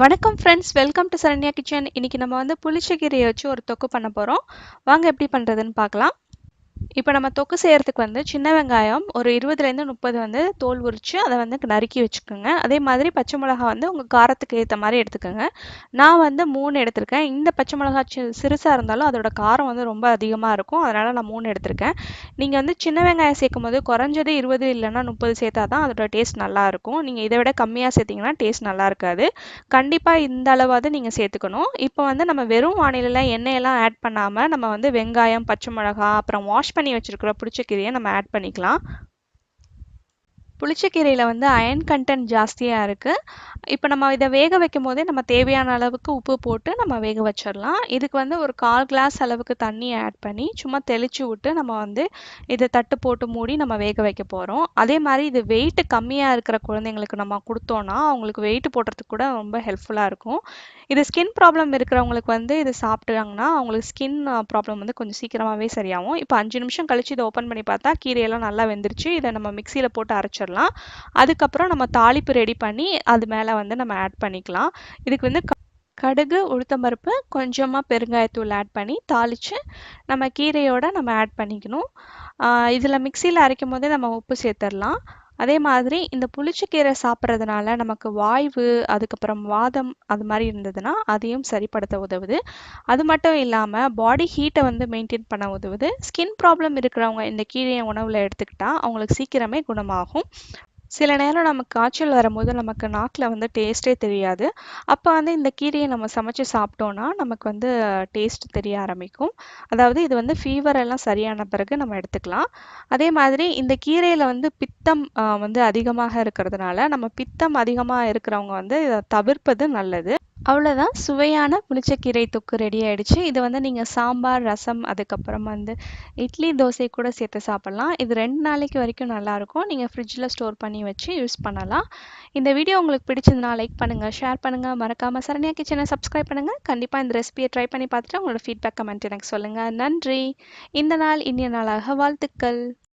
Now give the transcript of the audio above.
வணக்கம் friends, welcome to Saranya kitchen. இன்னைக்கு நம்ம வந்து புளிச்சக்கீரையை வச்சு ஒரு தொக்கு பண்ண போகிறோம். வாங்க எப்படி பண்ணுறதுன்னு பார்க்கலாம். இப்போ நம்ம தொக்கு செய்கிறதுக்கு வந்து சின்ன வெங்காயம் ஒரு 20லேருந்து 30 வந்து தோல் உரித்து அதை வந்து நறுக்கி வச்சுக்கோங்க. அதே மாதிரி பச்சை மிளகா வந்து உங்கள் காரத்துக்கு ஏற்ற மாதிரி எடுத்துக்கோங்க. நான் வந்து 3 எடுத்திருக்கேன். இந்த பச்சை மிளகா சிறுசாக இருந்தாலும் அதோட காரம் வந்து ரொம்ப அதிகமாக இருக்கும், அதனால் நான் 3 எடுத்திருக்கேன். நீங்கள் வந்து சின்ன வெங்காயம் சேர்க்கும் போது குறைஞ்சது 20 இல்லைன்னா 30 சேர்த்தா தான் அதோட டேஸ்ட் நல்லாயிருக்கும். நீங்கள் இதை விட கம்மியாக சேர்த்திங்கன்னா டேஸ்ட் நல்லா இருக்காது. கண்டிப்பாக இந்த அளவாவது நீங்கள் சேர்த்துக்கணும். இப்போ வந்து நம்ம வெறும் வானிலையில் எண்ணெயெல்லாம் ஆட் பண்ணாமல் நம்ம வந்து வெங்காயம், பச்சை மிளகா, அப்புறம் வாஷ் பண்ணி வச்சிருக்கிற புளிச்சக்கீரையை நம்ம ஆட் பண்ணிக்கலாம். புளிச்சக்கீரையில் வந்து அயன் கண்டென்ட் ஜாஸ்தியாக இருக்குது. இப்போ நம்ம இதை வேக வைக்கும் போதே நம்ம தேவையான அளவுக்கு உப்பு போட்டு நம்ம வேக வச்சிடலாம். இதுக்கு வந்து ஒரு 1/4 கிளாஸ் அளவுக்கு தண்ணி ஆட் பண்ணி சும்மா தெளித்து விட்டு நம்ம வந்து இதை தட்டு போட்டு மூடி நம்ம வேக வைக்க போகிறோம். அதே மாதிரி இது வெயிட் கம்மியாக இருக்கிற குழந்தைங்களுக்கு நம்ம கொடுத்தோன்னா அவங்களுக்கு வெயிட் போடுறதுக்கு கூட ரொம்ப ஹெல்ப்ஃபுல்லாக இருக்கும். இது ஸ்கின் ப்ராப்ளம் இருக்கிறவங்களுக்கு வந்து இது சாப்பிட்டாங்கன்னா அவங்களுக்கு ஸ்கின் ப்ராப்ளம் வந்து கொஞ்சம் சீக்கிரமாகவே சரியாகும். இப்போ 5 நிமிஷம் கழித்து இதை ஓப்பன் பண்ணி பார்த்தா கீரையெல்லாம் நல்லா வெந்துருச்சு. இதை நம்ம மிக்சியில் போட்டு அரைச்சிடலாம். அதுக்கப்புறம் நம்ம தாளிப்பு ரெடி பண்ணி அது மேலே வந்து நம்ம ஆட் பண்ணிக்கலாம். இதுக்கு வந்து கடுகு, உளுத்தம்பருப்பு, கொஞ்சமாக பெருங்காயத்தூள் ஆட் பண்ணி தாளித்து நம்ம கீரையோடு நம்ம ஆட் பண்ணிக்கணும். இதில் மிக்சியில் அரைக்கும் போதே நம்ம உப்பு சேர்த்துடலாம். அதே மாதிரி இந்த புளிச்சக்கீரை சாப்பிட்றதுனால நமக்கு வாய்வு, அதுக்கப்புறம் வாதம் அது மாதிரி இருந்ததுன்னா அதையும் சரிப்படுத்த உதவுது. அது மட்டும் இல்லாமல் பாடி ஹீட்டை வந்து மெயின்டைன் பண்ண உதவுது. ஸ்கின் ப்ராப்ளம் இருக்கிறவங்க இந்த கீரையை உணவில் எடுத்துக்கிட்டால் அவங்களுக்கு சீக்கிரமே குணமாகும். சில நேரம் நமக்கு காய்ச்சல் வரும்போது நமக்கு நாக்கில் வந்து டேஸ்ட்டே தெரியாது. அப்போ வந்து இந்த கீரையை நம்ம சமைச்சு சாப்பிட்டோன்னா நமக்கு வந்து டேஸ்ட் தெரிய ஆரம்பிக்கும். அதாவது இது வந்து ஃபீவர் எல்லாம் சரியான பிறகு நம்ம எடுத்துக்கலாம். அதே மாதிரி இந்த கீரையில் வந்து பித்தம் வந்து அதிகமாக இருக்கிறதுனால நம்ம பித்தம் அதிகமாக இருக்கிறவங்க வந்து இதை தவிர்ப்பது நல்லது. அவ்வளோதான், சுவையான புளிச்சக்கீரை தொக்கு ரெடி ஆயிடுச்சு. இது வந்து நீங்கள் சாம்பார், ரசம், அதுக்கப்புறம் வந்து இட்லி, தோசை கூட சேர்த்து சாப்பிட்லாம். இது 2 நாளைக்கு வரைக்கும் நல்லாயிருக்கும். நீங்கள் ஃப்ரிட்ஜில் ஸ்டோர் பண்ணி வச்சு யூஸ் பண்ணலாம். இந்த வீடியோ உங்களுக்கு பிடிச்சதுன்னா லைக் பண்ணுங்கள், ஷேர் பண்ணுங்கள், மறக்காமல் சரண்யா கிச்சனை சப்ஸ்கிரைப் பண்ணுங்கள். கண்டிப்பாக இந்த ரெசிபியை ட்ரை பண்ணி பார்த்துட்டு உங்களோட ஃபீட்பேக் கமெண்ட் எனக்கு சொல்லுங்கள். நன்றி. இந்த நாள் இனிய நாளாக வாழ்த்துக்கள்.